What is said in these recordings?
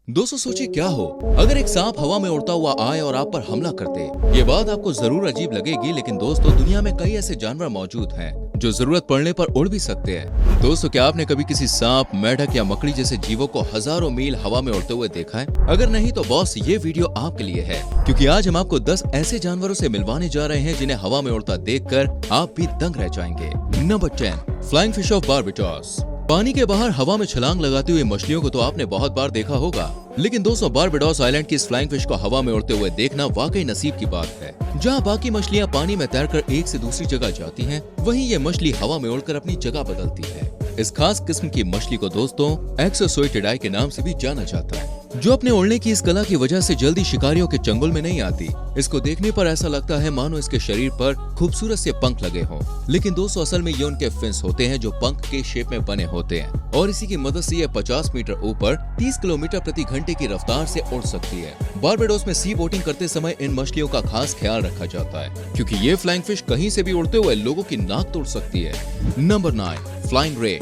दोस्तों सोचिए क्या हो अगर एक सांप हवा में उड़ता हुआ आए और आप पर हमला करते। ये बात आपको जरूर अजीब लगेगी, लेकिन दोस्तों दुनिया में कई ऐसे जानवर मौजूद हैं जो जरूरत पड़ने पर उड़ भी सकते हैं। दोस्तों क्या आपने कभी किसी सांप, मेढक या मकड़ी जैसे जीवों को हजारों मील हवा में उड़ते हुए देखा है? अगर नहीं तो बॉस ये वीडियो आपके लिए है, क्योंकि आज हम आपको 10 ऐसे जानवरों से मिलवाने जा रहे हैं जिन्हें हवा में उड़ता देखकर आप भी दंग रह जाएंगे। Number 10, flying fish of Barbados. पानी के बाहर हवा में छलांग लगाती हुई मछलियों को तो आपने बहुत बार देखा होगा, लेकिन दोस्तों बारबाडोस आइलैंड की इस फ्लाइंग फिश को हवा में उड़ते हुए देखना वाकई नसीब की बात है। जहां बाकी मछलियां पानी में तैरकर एक से दूसरी जगह जाती हैं, वहीं ये मछली हवा में उड़कर अपनी जगह बदलती है। इस खास किस्म की मछली को दोस्तों एक्सोसोइटिडाई के नाम से भी जाना जाता है, जो अपने उड़ने की इस कला की वजह से जल्दी शिकारियों के चंगुल में नहीं आती। इसको देखने पर ऐसा लगता है मानो इसके शरीर पर खूबसूरत से पंख लगे हों, लेकिन दोस्तों असल में ये उनके फिन्स होते हैं जो पंख के शेप में बने होते हैं, और इसी की मदद से ये 50 मीटर ऊपर 30 किलोमीटर प्रति घंटे की रफ्तार से उड़ सकती है। बारबाडोस में सी बोटिंग करते समय इन मछलियों का खास ख्याल रखा जाता है, क्योंकि ये फ्लाइंग फिश कहीं से भी उड़ते हुए लोगों की नाक तोड़ सकती है। नंबर 9, फ्लाइंग रे।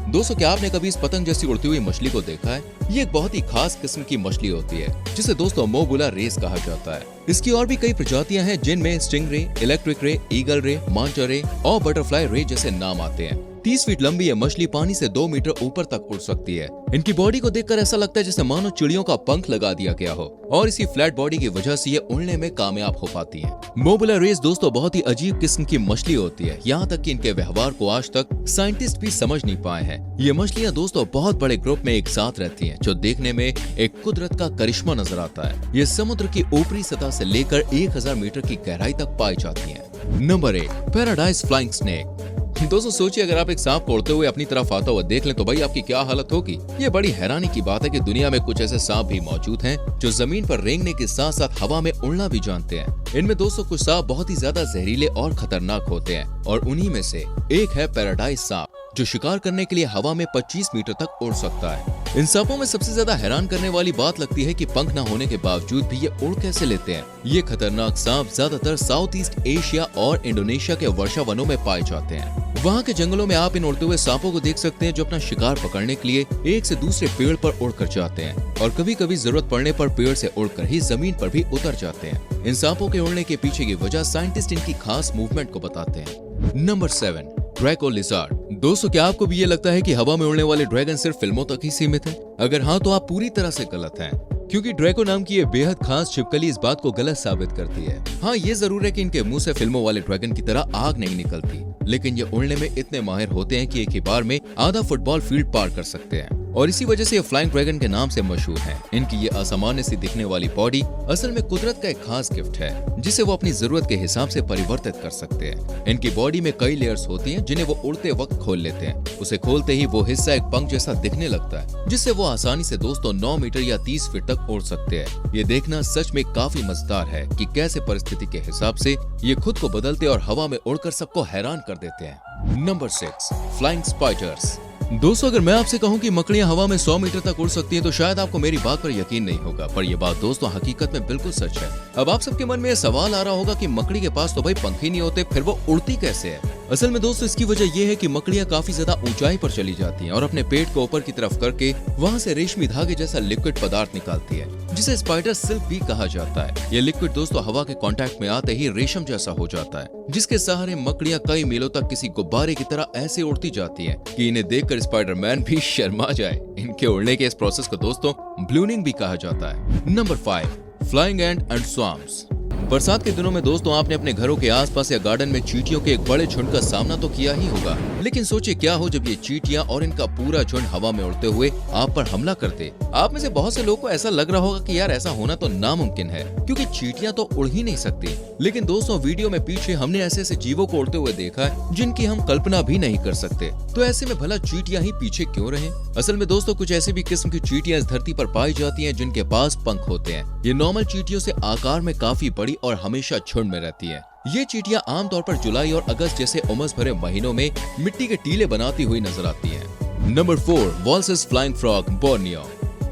दोस्तों क्या आपने कभी इस पतंग जैसी उड़ती हुई मछली को देखा है? ये एक बहुत ही खास किस्म की मछली होती है, जिसे दोस्तों मोबुला रेस कहा जाता है। इसकी और भी कई प्रजातियां हैं, जिनमें स्टिंग रे, इलेक्ट्रिक रे, ईगल रे, मांचा रे और बटरफ्लाई रे जैसे नाम आते हैं। 30 फीट लंबी ये मछली पानी से 2 मीटर ऊपर तक उड़ सकती है। इनकी बॉडी को देखकर ऐसा लगता है जैसे मानो चिड़ियों का पंख लगा दिया गया हो, और इसी फ्लैट बॉडी की वजह से ये उड़ने में कामयाब हो पाती हैं। मोबुला रेस दोस्तों बहुत ही अजीब किस्म की मछली होती है, यहाँ तक कि इनके व्यवहार को आज तक साइंटिस्ट भी समझ नहीं पाए हैं। ये मछलियाँ दोस्तों बहुत बड़े ग्रुप में एक साथ रहती हैं, जो देखने में एक कुदरत का करिश्मा नजर आता है। ये समुद्र की ऊपरी सतह से लेकर 1000 मीटर की गहराई तक पाई जाती हैं। Number 8, paradise flying snake. दोस्तों सोचिए अगर आप एक सांप को उड़ते हुए अपनी तरफ आता हुआ देख लें तो भाई आपकी क्या हालत होगी। ये बड़ी हैरानी की बात है कि दुनिया में कुछ ऐसे सांप भी मौजूद हैं जो जमीन पर रेंगने के साथ साथ हवा में उड़ना भी जानते हैं। इनमें दोस्तों कुछ सांप बहुत ही ज्यादा जहरीले और खतरनाक होते हैं, और उन्हीं में से एक है पैराडाइज सांप, जो शिकार करने के लिए हवा में 25 मीटर तक उड़ सकता है। इन सांपों में सबसे ज्यादा हैरान करने वाली बात लगती है कि पंख न होने के बावजूद भी ये उड़ कैसे लेते हैं। ये खतरनाक सांप ज्यादातर साउथ ईस्ट एशिया और इंडोनेशिया के वर्षा वनों में पाए जाते हैं। वहाँ के जंगलों में आप इन उड़ते हुए सांपों को देख सकते हैं, जो अपना शिकार पकड़ने के लिए एक से दूसरे पेड़ पर उड़कर जाते हैं, और कभी कभी जरूरत पड़ने पर पेड़ से उड़कर ही जमीन पर भी उतर जाते हैं। इन सांपों के उड़ने के पीछे की वजह साइंटिस्ट इनकी खास मूवमेंट को बताते हैं। Number 7, Draco lizard. दोस्तों क्या आपको भी ये लगता है कि हवा में उड़ने वाले ड्रैगन सिर्फ फिल्मों तक ही सीमित है? अगर हाँ तो आप पूरी तरह से गलत हैं, क्योंकि ड्रैको नाम की ये बेहद खास छिपकली इस बात को गलत साबित करती है। हाँ ये जरूर है कि इनके मुंह से फिल्मों वाले ड्रैगन की तरह आग नहीं निकलती, लेकिन ये उड़ने में इतने माहिर होते हैं कि एक ही बार में आधा फुटबॉल फील्ड पार कर सकते हैं, और इसी वजह से ये फ्लाइंग ड्रैगन के नाम से मशहूर हैं। इनकी ये असामान्य सी दिखने वाली बॉडी असल में कुदरत का एक खास गिफ्ट है, जिसे वो अपनी जरूरत के हिसाब से परिवर्तित कर सकते हैं। इनकी बॉडी में कई लेयर्स होती हैं, जिन्हें वो उड़ते वक्त खोल लेते हैं। उसे खोलते ही वो हिस्सा एक पंख जैसा दिखने लगता है, जिससे वो आसानी से दोस्तों 9 मीटर या 30 फीट तक उड़ सकते हैं। ये देखना सच में काफी मजेदार है कि कैसे परिस्थिति के हिसाब से ये खुद को बदलते और हवा में उड़कर सबको हैरान कर देते हैं। Number 6, flying spiders. दोस्तों अगर मैं आपसे कहूं कि मकड़ियां हवा में 100 मीटर तक उड़ सकती हैं तो शायद आपको मेरी बात पर यकीन नहीं होगा, पर यह बात दोस्तों हकीकत में बिल्कुल सच है। अब आप सबके मन में यह सवाल आ रहा होगा कि मकड़ी के पास तो भाई पंख ही नहीं होते, फिर वो उड़ती कैसे है? असल में दोस्तों इसकी वजह यह है कि मकड़ियां काफी ज्यादा ऊंचाई पर चली जाती हैं और अपने पेट को ऊपर की तरफ करके वहां से रेशमी धागे जैसा लिक्विड पदार्थ निकालती है, जिसे स्पाइडर सिल्क भी कहा जाता है। ये लिक्विड दोस्तों हवा के कांटेक्ट में आते ही रेशम जैसा हो जाता है, जिसके सहारे मकड़ियां कई मीलों तक किसी गुब्बारे की तरह ऐसे उड़ती जाती हैं कि इन्हें देखकर स्पाइडरमैन भी शर्मा जाए। इनके उड़ने के इस प्रोसेस को दोस्तों ब्लूनिंग भी कहा जाता है। Number 5, flying ant and swarms. बरसात के दिनों में दोस्तों आपने अपने घरों के आसपास या गार्डन में चींटियों के एक बड़े झुंड का सामना तो किया ही होगा, लेकिन सोचिए क्या हो जब ये चींटियां और इनका पूरा झुंड हवा में उड़ते हुए आप पर हमला करते। आप में से बहुत से लोगों को ऐसा लग रहा होगा कि यार ऐसा होना तो नामुमकिन है, क्योंकि चींटियां तो उड़ ही नहीं सकती। लेकिन दोस्तों वीडियो में पीछे हमने ऐसे ऐसे जीवों को उड़ते हुए देखा है जिनकी हम कल्पना भी नहीं कर सकते। तो ऐसे में भला चींटियां ही पीछे क्यों रहे? असल में दोस्तों कुछ ऐसी भी किस्म की चींटियां इस धरती पर पाई जाती हैं जिनके पास पंख होते हैं। ये नॉर्मल चींटियों से आकार में काफी बड़ी और हमेशा झुंड में रहती है। ये चींटियां आमतौर पर जुलाई और अगस्त जैसे उमस भरे महीनों में मिट्टी के टीले बनाती हुई नजर आती हैं। Number 4, Wallace's flying frog, Borneo.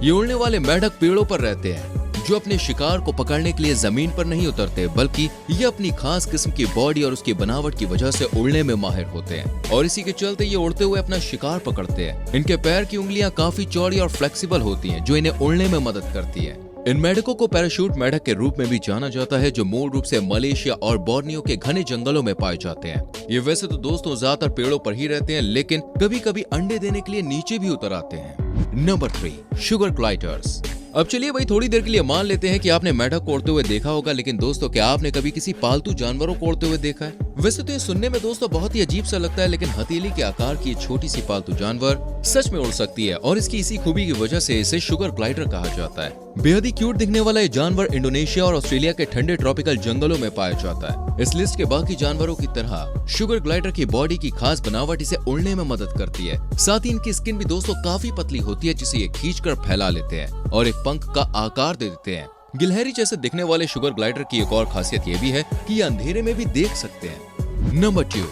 ये उड़ने वाले मेढक पेड़ों पर रहते हैं, जो अपने शिकार को पकड़ने के लिए जमीन पर नहीं उतरते, बल्कि ये अपनी खास किस्म की बॉडी और उसकी बनावट की वजह से उड़ने में माहिर होते हैं और इसी के चलते ये उड़ते हुए अपना शिकार पकड़ते हैं। इनके पैर की उंगलियां काफी चौड़ी और फ्लेक्सिबल होती हैं, जो इन्हें उड़ने में मदद करती है। इन मेढकों को पैराशूट मेढक के रूप में भी जाना जाता है, जो मूल रूप से मलेशिया और बोर्नियो के घने जंगलों में पाए जाते हैं। ये वैसे तो दोस्तों ज्यादातर पेड़ों पर ही रहते हैं, लेकिन कभी कभी अंडे देने के लिए नीचे भी उतर आते हैं। Number 3, sugar gliders. अब चलिए भाई थोड़ी देर के लिए मान लेते हैं कि आपने मेढक को उड़ते हुए देखा होगा, लेकिन दोस्तों क्या आपने कभी किसी पालतू जानवरों को उड़ते हुए देखा है? वैसे तो ये सुनने में दोस्तों बहुत ही अजीब सा लगता है, लेकिन हथेली के आकार की छोटी सी पालतू जानवर सच में उड़ सकती है और इसकी इसी खूबी की वजह से इसे शुगर ग्लाइडर कहा जाता है। बेहद ही क्यूट दिखने वाला ये जानवर इंडोनेशिया और ऑस्ट्रेलिया के ठंडे ट्रॉपिकल जंगलों में पाया जाता है। इस लिस्ट के बाकी जानवरों की तरह शुगर ग्लाइडर की बॉडी की खास बनावट इसे उड़ने में मदद करती है। साथ ही इनकी स्किन भी दोस्तों काफी पतली होती है, जिसे ये खींचकर फैला लेते हैं और एक पंख का आकार दे देते हैं। गिलहरी जैसे दिखने वाले शुगर ग्लाइडर की एक और खासियत ये भी है कि ये अंधेरे में भी देख सकते हैं। नंबर 2,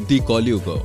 दी कोल्यूगो।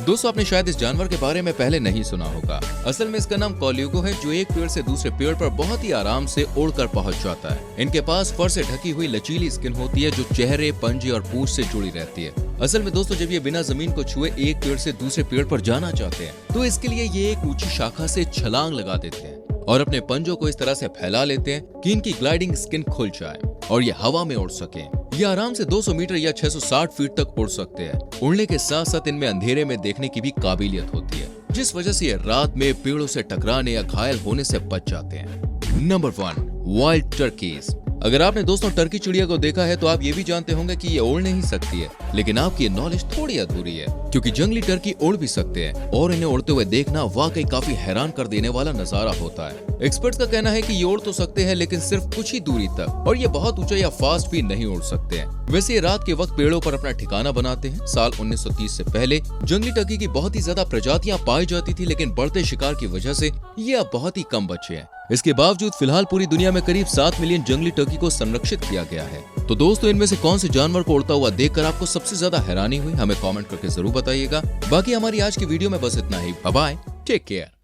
दोस्तों आपने शायद इस जानवर के बारे में पहले नहीं सुना होगा। असल में इसका नाम कोल्यूगो है, जो एक पेड़ से दूसरे पेड़ पर बहुत ही आराम से उड़कर पहुंच जाता है। इनके पास फर से ढकी हुई लचीली स्किन होती है, जो चेहरे, पंजे और पूंछ से जुड़ी रहती है। असल में दोस्तों जब ये बिना जमीन को छुए एक पेड़ से दूसरे पेड़ पर जाना चाहते हैं, तो इसके लिए ये एक ऊंची शाखा से छलांग लगा देते हैं और अपने पंजों को इस तरह से फैला लेते हैं कि इनकी ग्लाइडिंग स्किन खुल जाए और ये हवा में उड़ सके। ये आराम से 200 मीटर या 660 फीट तक उड़ सकते हैं। उड़ने के साथ साथ इनमें अंधेरे में देखने की भी काबिलियत होती है, जिस वजह से ये रात में पेड़ों से टकराने या घायल होने से बच जाते हैं। Number 1, wild Turkey's. अगर आपने दोस्तों टर्की चिड़िया को देखा है तो आप ये भी जानते होंगे कि ये उड़ नहीं सकती है, लेकिन आपकी ये नॉलेज थोड़ी अधूरी है, क्योंकि जंगली टर्की उड़ भी सकते हैं और इन्हें उड़ते हुए देखना वाकई काफी हैरान कर देने वाला नजारा होता है। एक्सपर्ट्स का कहना है कि ये उड़ तो सकते हैं, लेकिन सिर्फ कुछ ही दूरी तक, और ये बहुत ऊंचा या फास्ट भी नहीं उड़ सकते हैं। वैसे ये रात के वक्त पेड़ों पर अपना ठिकाना बनाते हैं। साल 1930 से पहले जंगली टर्की की बहुत ही ज्यादा प्रजातियां पाई जाती थी, लेकिन बढ़ते शिकार की वजह से ये अब बहुत ही कम बचे हैं। इसके बावजूद फिलहाल पूरी दुनिया में करीब 7 मिलियन जंगली टर्की को संरक्षित किया गया है। तो दोस्तों इनमें से कौन से जानवर को उड़ता हुआ देखकर आपको सबसे ज्यादा हैरानी हुई, हमें कमेंट करके जरूर बताइएगा। बाकी हमारी आज की वीडियो में बस इतना ही। Bye bye, take care.